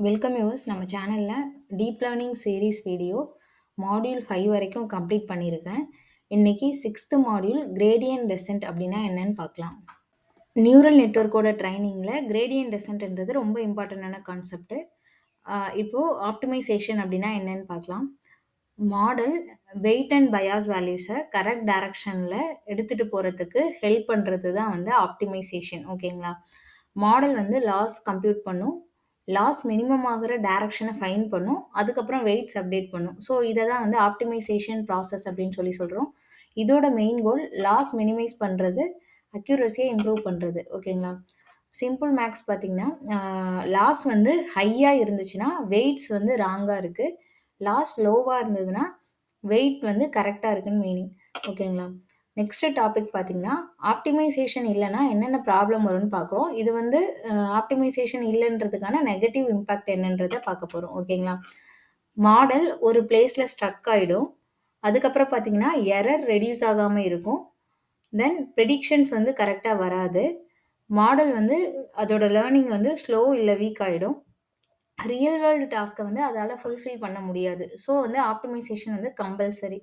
Welcome viewers. நம்ம சேனலில் deep learning series video module 5 வரைக்கும் கம்ப்ளீட் பண்ணியிருக்கேன். இன்னைக்கு சிக்ஸ்த்து மாடியூல் கிரேடியன்ட் டெசன்ட் அப்படின்னா என்னன்னு பார்க்கலாம். நியூரல் நெட்வொர்க்கோட ட்ரைனிங்கில் கிரேடியன்ட் டெசன்ட்ன்றது ரொம்ப இம்பார்ட்டண்டான கான்செப்ட். இப்போது ஆப்டிமைசேஷன் அப்படின்னா என்னன்னு பார்க்கலாம். மாடல் வெயிட் அண்ட் பயாஸ் வேல்யூஸை கரெக்ட் டைரக்ஷனில் எடுத்துகிட்டு போகிறதுக்கு ஹெல்ப் பண்ணுறது தான் வந்து ஆப்டிமைசேஷன். ஓகேங்களா? மாடல் வந்து லாஸ் கம்ப்யூட் பண்ணும், லாஸ் மினிமம் ஆகிற டைரக்ஷனை ஃபைன் பண்ணும், அதுக்கப்புறம் வெயிட்ஸ் அப்டேட் பண்ணும். ஸோ இதை தான் வந்து ஆப்டிமைசேஷன் ப்ராசஸ் அப்படின்னு சொல்லி சொல்கிறோம். இதோட மெயின் கோல் லாஸ் மினிமைஸ் பண்ணுறது, அக்யூரஸியை இம்ப்ரூவ் பண்ணுறது. ஓகேங்களா? சிம்பிள் மேக்ஸ் பார்த்தீங்கன்னா, லாஸ் வந்து ஹையாக இருந்துச்சுன்னா வெயிட்ஸ் வந்து ராங்காக இருக்குது, லாஸ் லோவாக இருந்ததுன்னா வெயிட் வந்து கரெக்டாக இருக்குன்னு மீனிங். ஓகேங்களா? நெக்ஸ்ட் டாபிக் பார்த்தீங்கன்னா, ஆப்டிமைசேஷன் இல்லைன்னா என்னென்ன ப்ராப்ளம் வரும்னு பார்க்குறோம். இது வந்து ஆப்டிமைசேஷன் இல்லைன்றதுக்கான நெகட்டிவ் இம்பேக்ட் என்னன்றதை பார்க்க போகிறோம். ஓகேங்களா? மாடல் ஒரு பிளேஸில் ஸ்ட்ரக் ஆகிடும். அதுக்கப்புறம் பார்த்தீங்கன்னா எரர் ரெடியூஸ் ஆகாமல் இருக்கும். தென் ப்ரெடிக்ஷன்ஸ் வந்து கரெக்டாக வராது. மாடல் வந்து அதோட லேர்னிங் வந்து ஸ்லோ இல்லை வீக் ஆகிடும். ரியல் வேர்ல்டு டாஸ்க்கை வந்து அதால் ஃபுல்ஃபில் பண்ண முடியாது. ஸோ வந்து ஆப்டிமைசேஷன் வந்து கம்பல்சரி.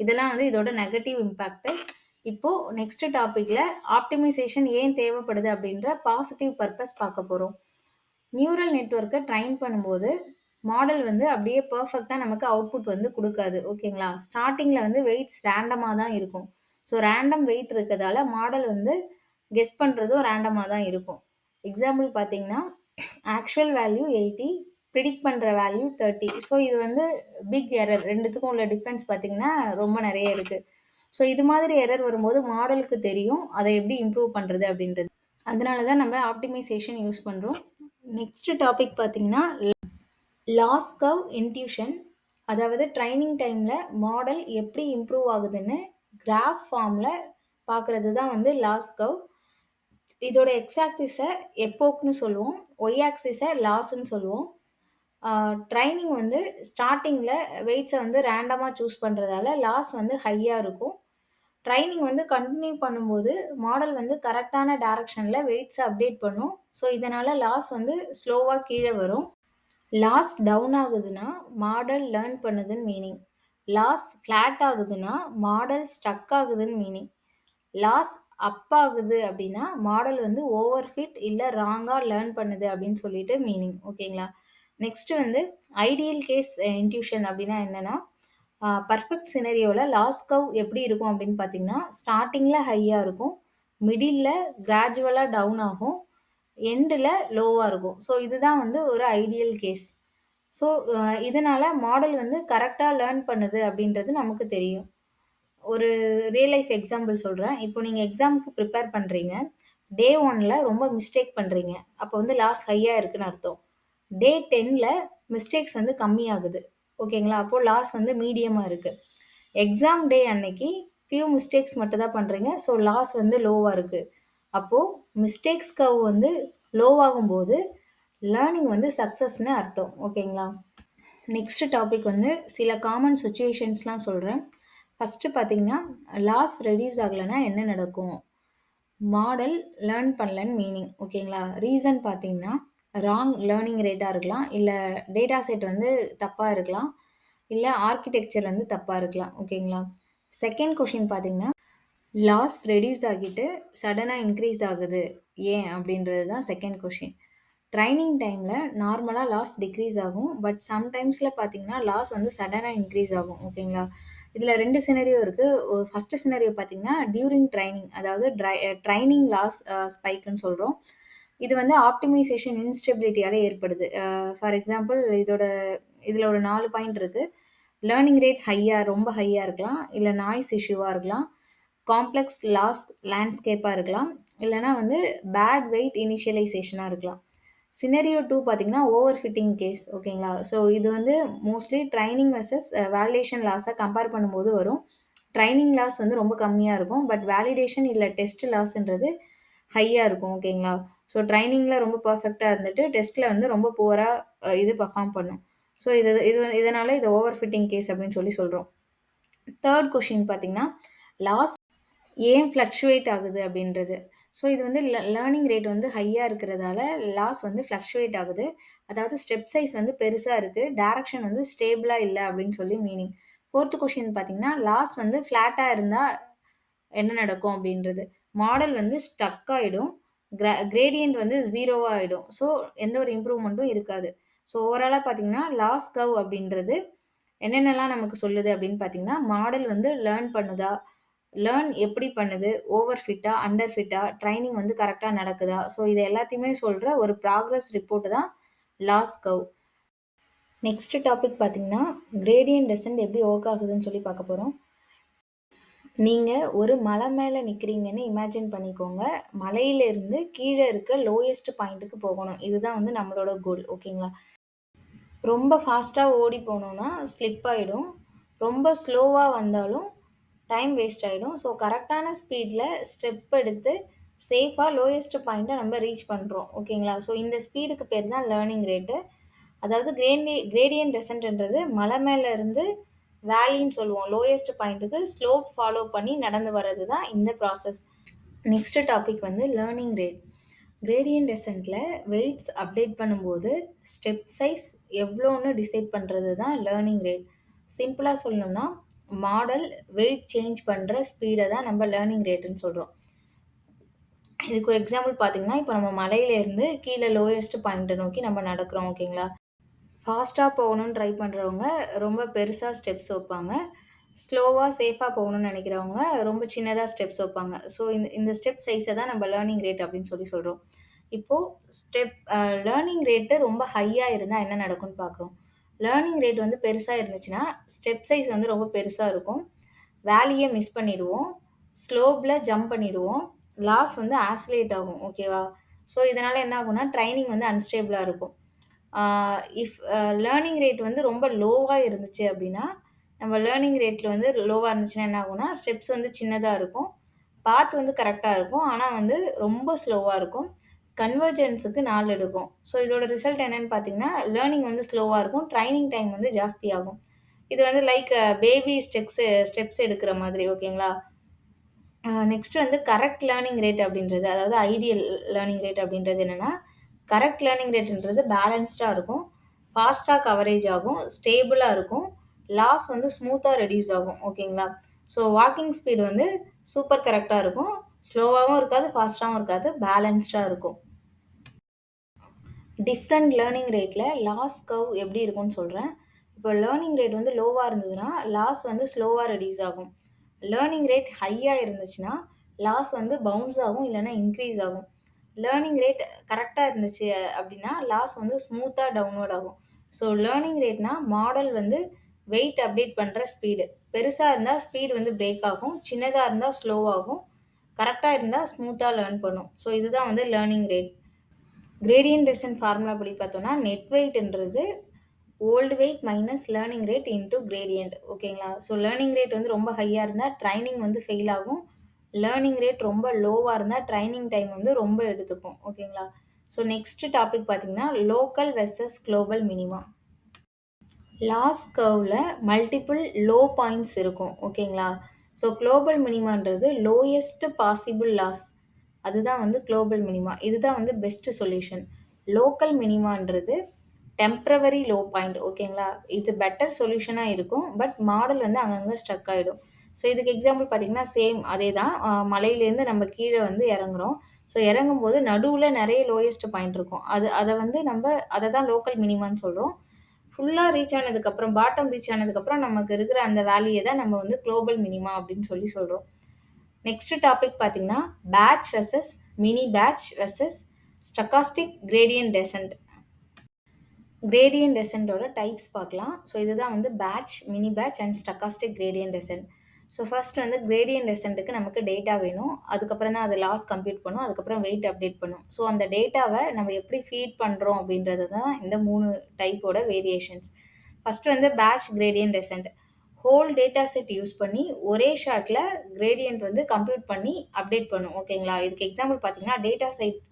இதெல்லாம் வந்து இதோட நெகட்டிவ் இம்பேக்ட்டு. இப்போது நெக்ஸ்ட் டாப்பிக்கில் ஆப்டிமைசேஷன் ஏன் தேவைப்படுது அப்படின்ற பாசிட்டிவ் பர்பஸ் பார்க்க போகிறோம். நியூரல் நெட்வொர்க்கை ட்ரைன் பண்ணும்போது மாடல் வந்து அப்படியே பர்ஃபெக்டாக நமக்கு அவுட்புட் வந்து கொடுக்காது. ஓகேங்களா? ஸ்டார்டிங்கில் வந்து வெயிட்ஸ் ரேண்டமாக தான் இருக்கும். ஸோ ரேண்டம் வெயிட் இருக்கிறதால மாடல் வந்து கெஸ் பண்ணுறதும் ரேண்டமாக தான் இருக்கும். எக்ஸாம்பிள் பார்த்தீங்கன்னா, ஆக்சுவல் வேல்யூ 80, ப்ரிடிக்ட் பண்ணுற வேல்யூ 30. ஸோ இது வந்து பிக் எரர். ரெண்டுத்துக்கும் உள்ள டிஃப்ரென்ஸ் பார்த்தீங்கன்னா ரொம்ப நிறைய இருக்குது. ஸோ இது மாதிரி எரர் வரும்போது மாடலுக்கு தெரியும் அதை எப்படி இம்ப்ரூவ் பண்ணுறது அப்படின்றது. அதனால தான் நம்ம ஆப்டிமைசேஷன் யூஸ் பண்ணுறோம். நெக்ஸ்ட் டாபிக் பார்த்தீங்கன்னா லாஸ் கர்வ் இன்ட்யூஷன். அதாவது ட்ரைனிங் டைமில் மாடல் எப்படி இம்ப்ரூவ் ஆகுதுன்னு கிராஃப் ஃபார்மில் பார்க்குறது தான் வந்து லாஸ் கர்வ். இதோட எக்ஸ் ஆக்சிஸை எப்போக்னு சொல்லுவோம், ஒய் ஆக்சிஸை லாஸ்ன்னு சொல்லுவோம். ட்ரைனிங் வந்து ஸ்டார்டிங்கில் வெயிட்ஸை வந்து ரேண்டமாக சூஸ் பண்ணுறதால லாஸ் வந்து ஹையாக இருக்கும். ட்ரைனிங் வந்து கண்டினியூ பண்ணும்போது மாடல் வந்து கரெக்டான டைரக்ஷனில் வெயிட்ஸை அப்டேட் பண்ணும். ஸோ இதனால் லாஸ் வந்து ஸ்லோவாக கீழே வரும். லாஸ் டவுன் ஆகுதுன்னா மாடல் லேர்ன் பண்ணுதுன்னு மீனிங். லாஸ் ஃப்ளாட் ஆகுதுன்னா மாடல் ஸ்டக் ஆகுதுன்னு மீனிங். லாஸ் அப் ஆகுது அப்படின்னா மாடல் வந்து ஓவர் ஃபிட் இல்லை ராங்காக லேர்ன் பண்ணுது அப்படின்னு சொல்லிட்டு மீனிங். ஓகேங்களா? நெக்ஸ்ட் வந்து ஐடியல் கேஸ் இன்ட்யூஷன் அப்படின்னா என்னென்னா, பர்ஃபெக்ட் சினரியோவில் லாஸ் கர்வ் எப்படி இருக்கும் அப்படின்னு பார்த்தீங்கன்னா, ஸ்டார்டிங்கில் ஹையாக இருக்கும், மிடில் கிராஜுவலாக டவுன் ஆகும், எண்டில் லோவாக இருக்கும். ஸோ இதுதான் வந்து ஒரு ஐடியல் கேஸ். ஸோ இதனால் மாடல் வந்து கரெக்டாக லேர்ன் பண்ணுது அப்படின்றது நமக்கு தெரியும். ஒரு ரியல் லைஃப் எக்ஸாம்பிள் சொல்கிறேன். இப்போ நீங்கள் எக்ஸாமுக்கு ப்ரிப்பேர் பண்ணுறீங்க. டே 1ல் ரொம்ப மிஸ்டேக் பண்ணுறீங்க. அப்போ வந்து லாஸ் ஹையாக இருக்குன்னு அர்த்தம். டே 10ல் மிஸ்டேக்ஸ் வந்து கம்மியாகுது. ஓகேங்களா? அப்போது லாஸ் வந்து மீடியமாக இருக்குது. எக்ஸாம் டே அன்னைக்கு ஃபியூ மிஸ்டேக்ஸ் மட்டும் தான் பண்ணுறீங்க. ஸோ லாஸ் வந்து லோவாக இருக்குது. அப்போது மிஸ்டேக்ஸ் கர்வ் வந்து லோவாகும்போது லேர்னிங் வந்து சக்ஸஸ்னு அர்த்தம். ஓகேங்களா? நெக்ஸ்ட் டாபிக் வந்து சில காமன் சுச்சுவேஷன்ஸ்லாம் சொல்கிறேன். ஃபஸ்ட்டு பார்த்தீங்கன்னா, லாஸ் ரெடியூஸ் ஆகலைன்னா என்ன நடக்கும்? மாடல் லேர்ன் பண்ணலன்னு மீனிங். ஓகேங்களா? ரீசன் பார்த்தீங்கன்னா, ராங் லேர்னிங் ரேட்டாக இருக்கலாம், இல்லை டேட்டா செட் வந்து தப்பாக இருக்கலாம், இல்லை ஆர்கிடெக்சர் வந்து தப்பாக இருக்கலாம். ஓகேங்களா? செகண்ட் கொஷின் பார்த்தீங்கன்னா, லாஸ் ரெடியூஸ் ஆகிட்டு சடனாக இன்க்ரீஸ் ஆகுது ஏன் அப்படின்றது தான் செகண்ட் கொஷின். ட்ரைனிங் டைமில் நார்மலாக லாஸ் டிக்ரீஸ் ஆகும், பட் சம்டைம்ஸில் பார்த்தீங்கன்னா லாஸ் வந்து சடனாக இன்க்ரீஸ் ஆகும். ஓகேங்களா? இதில் 2 சினரியோ இருக்குது. ஃபஸ்ட்டு சினரியோ பார்த்தீங்கன்னா டியூரிங் ட்ரைனிங், அதாவது ட்ரைனிங் லாஸ் ஸ்பைக்குன்னு சொல்கிறோம். இது வந்து ஆப்டிமைசேஷன் இன்ஸ்டெபிலிட்டியால் ஏற்படுது. ஃபார் எக்ஸாம்பிள் இதில் ஒரு 4 பாயிண்ட் இருக்குது. லேர்னிங் ரேட் ரொம்ப ஹையாக இருக்கலாம், இல்லை நாய்ஸ் இஷ்யூவாக இருக்கலாம், காம்ப்ளெக்ஸ் லாஸ் லேண்ட்ஸ்கேப்பாக இருக்கலாம், இல்லைனா வந்து பேட் வெயிட் இனிஷியலைசேஷனாக இருக்கலாம். சினரியோ 2 பார்த்தீங்கன்னா ஓவர் ஃபிட்டிங் கேஸ். ஓகேங்களா? ஸோ இது வந்து மோஸ்ட்லி ட்ரைனிங் வெர்சஸ் வேலிடேஷன் லாஸை கம்பேர் பண்ணும்போது வரும். ட்ரைனிங் லாஸ் வந்து ரொம்ப கம்மியாக இருக்கும், பட் வேலிடேஷன் இல்லை டெஸ்ட் லாஸ்ன்றது ஹையாக இருக்கும். ஓகேங்களா? ஸோ ட்ரைனிங்கில் ரொம்ப பர்ஃபெக்டாக இருந்துட்டு டெஸ்ட்டில் வந்து ரொம்ப புவராக இது பர்ஃபார்ம் பண்ணும். ஸோ இதனால் இது ஓவர் ஃபிட்டிங் கேஸ் அப்படின்னு சொல்லி சொல்கிறோம். தேர்ட் கொஷின் பார்த்தீங்கன்னா, லாஸ் ஏன் ஃப்ளக்சுவேட் ஆகுது அப்படின்றது. ஸோ இது வந்து லேர்னிங் ரேட் வந்து ஹையா இருக்கிறதால லாஸ் வந்து ஃப்ளக்சுவேட் ஆகுது. அதாவது ஸ்டெப் சைஸ் வந்து பெருசா இருக்கு. டைரக்ஷன் வந்து ஸ்டேபிளா இல்ல அப்படின்னு சொல்லி மீனிங். 4த் கொஸ்டின் பார்த்தீங்கன்னா, லாஸ் வந்து ஃப்ளாட்டா இருந்தா என்ன நடக்கும் அப்படின்றது. மாடல் வந்து ஸ்டக் ஆயிடும். கிரேடியன்ட் வந்து 0வா ஆயிடும். ஸோ எந்த ஒரு இம்ப்ரூவ்மென்ட்டும் இருக்காது. ஸோ ஓவராலா பார்த்தீங்கன்னா, லாஸ் கர்வ் அப்படின்றது என்னென்னலாம் நமக்கு சொல்லுது அப்படின்னு பார்த்தீங்கன்னா, மாடல் வந்து லேர்ன் பண்ணுதா? லேர்ன் எப்படி பண்ணுது? ஓவர் ஃபிட்டா? அண்டர் ஃபிட்டா? ட்ரெய்னிங் வந்து கரெக்ட்டா நடக்குதா? ஸோ இது எல்லாத்தையுமே சொல்ற ஒரு ப்ராக்ரஸ் ரிப்போர்ட் தான் லாஸ் கர்வ். நெக்ஸ்ட் டாபிக் பார்த்தீங்கன்னா, கிரேடியன்ட் டெசன்ட் எப்படி வொர்க் ஆகுதுன்னு சொல்லி பார்க்க போறோம். நீங்க ஒரு மலை மேல நிக்கிறீங்கன்னு இமேஜின் பண்ணிக்கோங்க. மலையிலிருந்து கீழ இருக்க லோயஸ்ட் பாயிண்ட்க்கு போகணும். இதுதான் வந்து நம்மளோட கோல். ஓகேங்களா? ரொம்ப ஃபாஸ்ட்டா ஓடி போனோம்னா ஸ்லிப் ஆயிடும். ரொம்ப ஸ்லோவா வந்தாலும் டைம் வேஸ்ட் ஆயிடும். ஸோ கரெக்ட்டான ஸ்பீட்ல ஸ்டெப் எடுத்து சேஃபா லோயஸ்ட் பாயிண்ட்ட நம்ம ரீச் பண்றோம். ஓகேங்களா? ஸோ இந்த ஸ்பீடுக்கு பேர் தான் லேர்னிங் ரேட்டு. அதாவது கிரேடியன்ட் டெசன்ட்ன்றது மலை மேல இருந்து வேலின்னு சொல்லுவோம். லோயஸ்ட் பாயிண்ட்டுக்கு ஸ்லோப் ஃபாலோ பண்ணி நடந்து வர்றது தான் இந்த ப்ராசஸ். நெக்ஸ்ட் டாபிக் வந்து லேர்னிங் ரேட். கிரேடியன்ட் டெசன்ட்ல வெயிட்ஸ் அப்டேட் பண்ணும்போது ஸ்டெப் சைஸ் எவ்வளோன்னு டிசைட் பண்ணுறது தான் லேர்னிங் ரேட். சிம்பிளா சொல்லணும்னா மாடல் வெயிட் சேஞ்ச் பண்ணுற ஸ்பீடை தான் நம்ம லேர்னிங் ரேட்டுன்னு சொல்கிறோம். இதுக்கு ஒரு எக்ஸாம்பிள் பார்த்தீங்கன்னா, இப்போ நம்ம மலையிலேருந்து கீழே லோயஸ்ட் பாயிண்ட்டை நோக்கி நம்ம நடக்கிறோம். ஓகேங்களா? ஃபாஸ்ட்டா போகணும்னு ட்ரை பண்ணுறவங்க ரொம்ப பெருசா ஸ்டெப்ஸ் வைப்பாங்க. ஸ்லோவா, சேஃபா போகணும்னு நினைக்கிறவங்க ரொம்ப சின்னதா ஸ்டெப்ஸ் வைப்பாங்க. ஸோ இந்த ஸ்டெப் சைஸை தான் நம்ம லேர்னிங் ரேட் அப்படின்னு சொல்லி சொல்றோம். இப்போ ஸ்டெப் லேர்னிங் ரேட்டு ரொம்ப ஹையா இருந்தா என்ன நடக்கும்னு பார்க்குறோம். லேர்னிங் ரேட் வந்து பெருசா இருந்துச்சுன்னா, ஸ்டெப் சைஸ் வந்து ரொம்ப பெருசா இருக்கும். வேலிய மிஸ் பண்ணிடுவோம். ஸ்லோப்ல ஜம்ப் பண்ணிடுவோம். லாஸ் வந்து ஆசிலேட் ஆகும். ஓகேவா? ஸோ இதனால என்ன ஆகும்னா, ட்ரெய்னிங் வந்து அன்ஸ்டேபிளா இருக்கும். இஃப் லேர்னிங் ரேட் வந்து ரொம்ப லோவா இருந்துச்சு அப்படின்னா, நம்ம லேர்னிங் ரேட்ல வந்து லோவா இருந்துச்சுன்னா என்ன ஆகும்னா, ஸ்டெப்ஸ் வந்து சின்னதா இருக்கும். பாத் வந்து கரெக்ட்டா இருக்கும். ஆனா வந்து ரொம்ப ஸ்லோவா இருக்கும். கன்வர்ஜென்ஸுக்கு நாள் எடுக்கும். ஸோ இதோட ரிசல்ட் என்னன்னு பார்த்தீங்கன்னா, லேர்னிங் வந்து ஸ்லோவா இருக்கும். ட்ரெய்னிங் டைம் வந்து ஜாஸ்தியாகும். இது வந்து லைக் பேபி ஸ்டெப்ஸ் எடுக்கிற மாதிரி. ஓகேங்களா? நெக்ஸ்ட் வந்து கரெக்ட் லேர்னிங் ரேட் அப்படின்றது, அதாவது ஐடியல் லேர்னிங் ரேட் அப்படின்றது என்னன்னா, கரெக்ட் லேர்னிங் ரேட்ன்றது பேலன்ஸ்டா இருக்கும். ஃபாஸ்ட்டா கவரேஜ் ஆகும். ஸ்டேபிளா இருக்கும். லாஸ் வந்து ஸ்மூத்தா ரெட்யூஸ் ஆகும். ஓகேங்களா? ஸோ வாக்கிங் ஸ்பீடு வந்து சூப்பர் கரெக்ட்டா இருக்கும். ஸ்லோவாவும் இருக்காது, ஃபாஸ்ட்டாவும் இருக்காது. பேலன்ஸ்டா இருக்கும். டிஃப்ரெண்ட் லேர்னிங் ரேட்ல லாஸ் கர்வ் எப்படி இருக்கும்னு சொல்றேன். இப்போ லேர்னிங் ரேட் வந்து லோவா இருந்ததுன்னா, லாஸ் வந்து ஸ்லோவா ரெட்யூஸ் ஆகும். லேர்னிங் ரேட் ஹையா இருந்துச்சுன்னா, லாஸ் வந்து பவுன்ஸ் ஆகும், இல்லன்னா இன்க்ரீஸ் ஆகும். லேர்னிங் ரேட் கரெக்ட்டா இருந்துச்சு அப்படின்னா, லாஸ் வந்து ஸ்மூத்தா டவுன்வர்ட் ஆகும். ஸோ லேர்னிங் ரேட்னா, மாடல் வந்து வெயிட் அப்டேட் பண்ற ஸ்பீடு. பெருசா இருந்தா ஸ்பீடு வந்து பிரேக் ஆகும். சின்னதா இருந்தா ஸ்லோவாகும். கரெக்ட்டா இருந்தா ஸ்மூத்தா லேர்ன் பண்ணும். ஸோ இதுதான் வந்து learning rate. Gradient descent formula படி பார்த்தோம்னா, நெட் வெயிட்ன்றது old weight minus learning rate into gradient. ஓகேங்களா? ஸோ லேர்னிங் ரேட் வந்து ரொம்ப ஹையா இருந்தா ட்ரெய்னிங் வந்து ஃபெயில் ஆகும். லேர்னிங் ரேட் ரொம்ப லோவா இருந்தா ட்ரெய்னிங் டைம் வந்து ரொம்ப எடுத்துக்கும். ஓகேங்களா? ஸோ நெக்ஸ்ட் டாபிக் பார்த்தீங்கன்னா, local versus global minima. Loss கர்வ்ல மல்டிபிள் லோ பாயிண்ட்ஸ் இருக்கும். ஓகேங்களா? ஸோ குளோபல் மினிமான்றது லோயஸ்ட் பாசிபிள் லாஸ். அதுதான் வந்து குளோபல் மினிமா. இதுதான் வந்து பெஸ்ட் சொல்யூஷன். லோக்கல் மினிமான்றது டெம்பரவரி லோ பாயிண்ட். ஓகேங்களா? இது பெட்டர் சொல்யூஷனா இருக்கும். பட் மாடல் வந்து அங்கங்க ஸ்ட்ரக் ஆயிடும். ஸோ இதுக்கு எக்ஸாம்பிள் பார்த்தீங்கன்னா, சேம் அதே தான். மலையிலேருந்து நம்ம கீழ வந்து இறங்குறோம். ஸோ இறங்கும்போது நடுவுல நெறைய லோயஸ்ட் பாயிண்ட் இருக்கும். அத வந்து அத தான் லோக்கல் மினிமான்னு சொல்றோம். ஃபுல்லா ரீச் ஆனதுக்கப்புறம், பாட்டம் ரீச் ஆனதுக்கப்புறம் நமக்கு இருக்கிற அந்த வேல்யூய தான் நம்ம வந்து குளோபல் மினிமா அப்படின்னு சொல்லி சொல்றோம். நெக்ஸ்ட் டாபிக் பார்த்தீங்கன்னா, batch versus mini batch versus stochastic gradient descent. Gradient டெசன்ட்டோட டைப்ஸ் பார்க்கலாம். ஸோ இதுதான் வந்து batch, mini batch and stochastic gradient descent. So first வந்து கிரேடியன்ட் டெசன்ட்டுக்கு நமக்கு டேட்டா வேணும். அதுக்கப்புறம் தான் அது லாஸ் கம்ப்யூட் பண்ணும். அதுக்கப்புறம் வெயிட் அப்டேட் பண்ணும். ஸோ அந்த டேட்டாவ நம்ம எப்படி ஃபீட் பண்றோம் அப்படின்றது தான் இந்த 3 டைப்போட வேரியேஷன்ஸ். ஃபர்ஸ்ட் வந்து batch gradient descent. Whole data set use பண்ணி ஒரே ஷாட்ல கிரேடியன்ட் வந்து கம்ப்யூட் பண்ணி அப்டேட் பண்ணும். ஓகேங்களா? இதுக்கு எக்ஸாம்பிள் பார்த்தீங்கன்னா,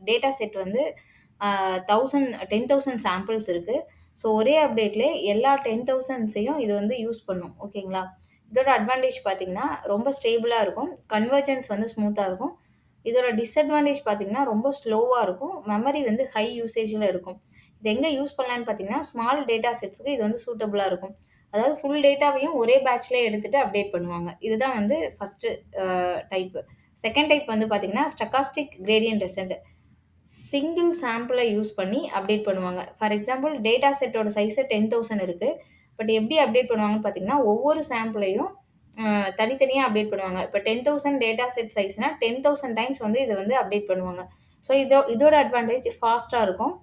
டேட்டா செட் வந்து 10,000 சாம்பிள்ஸ் இருக்கு. ஸோ ஒரே அப்டேட்ல எல்லா 10,000ஸையும் இது வந்து யூஸ் பண்ணும். ஓகேங்களா? இதோட அட்வான்டேஜ் பார்த்தீங்கன்னா, ரொம்ப ஸ்டேபிளா இருக்கும். கன்வர்ஜென்ஸ் வந்து ஸ்மூத்தா இருக்கும். இதோட டிஸ்அட்வான்டேஜ் பார்த்தீங்கன்னா, ரொம்ப ஸ்லோவா இருக்கும். மெமரி வந்து ஹை யூசேஜ்ல இருக்கும். இது எங்க யூஸ் பண்ணலான்னு பார்த்தீங்கன்னா, ஸ்மால் டேட்டா செட்ஸ்க்கு இது வந்து சூட்டபிளா இருக்கும். அதாவது ஃபுல் டேட்டாவையும் ஒரே பேட்ச்லயே எடுத்துட்டு அப்டேட் பண்ணுவாங்க. இதுதான் வந்து ஃபர்ஸ்ட்டு டைப்பு. செகண்ட் டைப் வந்து பார்த்தீங்கன்னா, ஸ்டோகாஸ்டிக் கிரேடியன்ட் டெசன்ட். சிங்கிள் சாம்பிள யூஸ் பண்ணி அப்டேட் பண்ணுவாங்க. ஃபார் எக்ஸாம்பிள் டேட்டா செட்டோட சைஸு 10,000 இருக்கு. பட் எப்படி அப்டேட் பண்ணுவாங்கன்னு பார்த்தீங்கன்னா, ஒவ்வொரு சாம்பிளையும் அ தனித்தனியா அப்டேட் பண்ணுவாங்க. இப்ப 10,000 டேட்டா செட் சைஸ்னா 10,000 டைம்ஸ் வந்து இத வந்து அப்டேட் பண்ணுவாங்க. ஸோ இதோட அட்வான்டேஜ் ஃபாஸ்ட்டா இருக்கும்.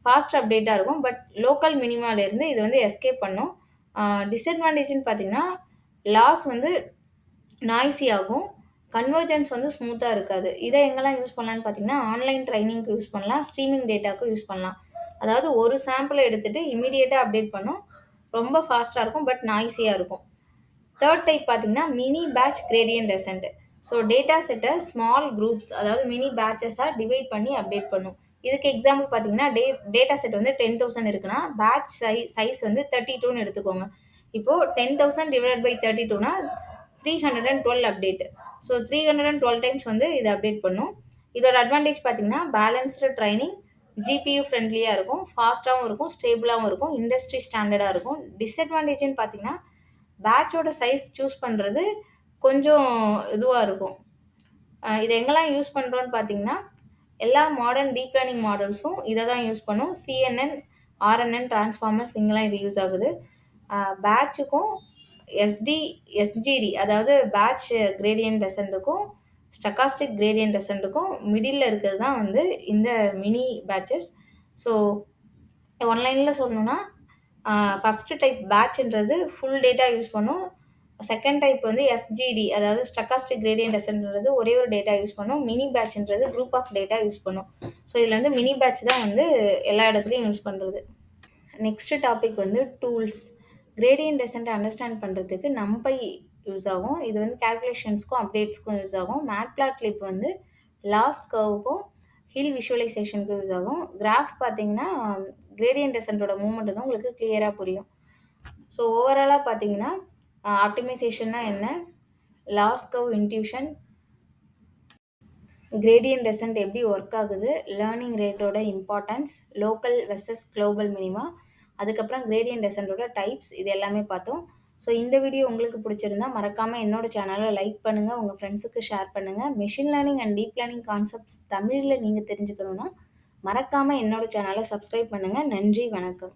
ஃபாஸ்ட் அப்டேட்டா இருக்கும். பட் லோக்கல் மினிமாலேருந்து இது வந்து எஸ்கேப் பண்ணும். அ டிஸ்அட்வான்டேஜ்ன்னு பார்த்தீங்கன்னா, லாஸ் வந்து நாய்ஸி ஆகும். கன்வர்ஜென்ஸ் வந்து ஸ்மூத்தா இருக்காது. இத எங்கெல்லாம் யூஸ் பண்ணலான்னு பார்த்தீங்கன்னா, ஆன்லைன் ட்ரெய்னிங்க்கு யூஸ் பண்ணலாம். ஸ்ட்ரீமிங் டேட்டாக்கும் யூஸ் பண்ணலாம். அதாவது ஒரு சாம்பிள எடுத்துட்டு இம்மீடியட்டா அப்டேட் பண்ணும். ரொம்ப ஃபாஸ்ட்டா இருக்கும். பட் நாய்ஸியா இருக்கும். தேர்ட் டைப் பார்த்தீங்கன்னா, mini batch gradient descent. So data செட்ட ஸ்மால் குரூப்ஸ் அதாவது மினி பேட்சஸா டிவைட் பண்ணி அப்டேட் பண்ணும். இதுக்கு எக்ஸாம்பிள் பார்த்தீங்கன்னா, டேட்டா செட் வந்து 10,000 இருக்குன்னா, பேட்ச் சைஸ் வந்து 32ன்னு எடுத்துக்கோங்க. இப்போ 10,000 டிவைடட் பை 32னா 312 அப்டேட். ஸோ 312 டைம்ஸ் வந்து இத அப்டேட் பண்ணும். இதோட அட்வான்டேஜ் பார்த்தீங்கன்னா, பேலன்ஸ்டு ட்ரெய்னிங், ஜிபியூ ஃப்ரெண்ட்லியா இருக்கும், ஃபாஸ்ட்டாவும் இருக்கும், ஸ்டேபிளாவும் இருக்கும், இண்டஸ்ட்ரி ஸ்டாண்டர்டா இருக்கும். டிஸ்அட்வான்டேஜ்ன்னு பார்த்தீங்கன்னா, பேட்சோட சைஸ் சூஸ் பண்றது கொஞ்சம் இதுவா இருக்கும். இத எங்கெல்லாம் யூஸ் பண்றோம்ன்னு பார்த்தீங்கன்னா, எல்லா மாடர்ன் டீப் லேர்னிங் மாடல்ஸும் இத தான் யூஸ் பண்ணும். CNN, RNN டிரான்ஸ்ஃபார்மர்ஸ் இங்கலாம் இது யூஸ் ஆகுது. பேட்சுக்கும் எஸ்டி எஸ்ஜிடி அதாவது பேட்ச் கிரேடியன்ட் டெசன்ட்டுக்கும், ஸ்டோகாஸ்டிக் கிரேடியன்ட் டெசன்ட்டுக்கும் மிடில்ல இருக்கிறது தான் வந்து இந்த மினி பேட்சஸ். ஸோ ஒன் லைன்ல சொல்லணும்னா, ஃபர்ஸ்ட்டு டைப் பேட்ச்ன்றது ஃபுல் டேட்டா யூஸ் பண்ணும். செகண்ட் டைப் வந்து எஸ்ஜிடி அதாவது ஸ்டோகாஸ்டிக் கிரேடியன்ட் டெசன்ட்ன்றது ஒரே ஒரு டேட்டா யூஸ் பண்ணும். மினி பேட்ச்ன்றது குரூப் ஆஃப் டேட்டா யூஸ் பண்ணும். ஸோ இதில வந்து மினி பேட்ச் தான் வந்து எல்லா இடத்துலயும் யூஸ் பண்றது. நெக்ஸ்ட் டாபிக் வந்து டூல்ஸ். கிரேடியன்ட் டெசன்ட் அண்டர்ஸ்டாண்ட் பண்ணுறதுக்கு நம்பை யூஸ் ஆகும். இது வந்து கால்குலேஷன்ஸ்க்கும் அப்டேட்ஸ்க்கும் யூஸ் ஆகும். மேட்ப்ளாட்லிப் வந்து லாஸ்ட் கர்வுக்கும் ஹில் விஷுவலைசேஷனுக்கும் யூஸ் ஆகும். கிராஃப் பார்த்தீங்கன்னா, கிரேடியன்ட் டெசன்ட்டோட மூவ்மெண்ட் வந்து உங்களுக்கு கிளியரா புரியும். ஸோ ஓவராலா பார்த்தீங்கன்னா, ஆப்டிமைசேஷன்னா என்ன? Loss curve intuition, gradient descent எப்படி ஒர்க் ஆகுது, லேர்னிங் ரேட்டோட importance, local versus global minima, அதுக்கப்புறம் கிரேடியன்ட் டெசன்ட்டோட டைப்ஸ் இது எல்லாமே பார்த்தோம். ஸோ இந்த வீடியோ உங்களுக்கு பிடிச்சிருந்தா மறக்காம என்னோட சேனலை லைக் பண்ணுங்க, உங்க ஃப்ரெண்ட்ஸுக்கு ஷேர் பண்ணுங்க. Machine learning and deep learning concepts தமிழ்ல நீங்க தெரிஞ்சுக்கணும்னா மறக்காம என்னோட சேனலை சப்ஸ்கிரைப் பண்ணுங்க. நன்றி, வணக்கம்.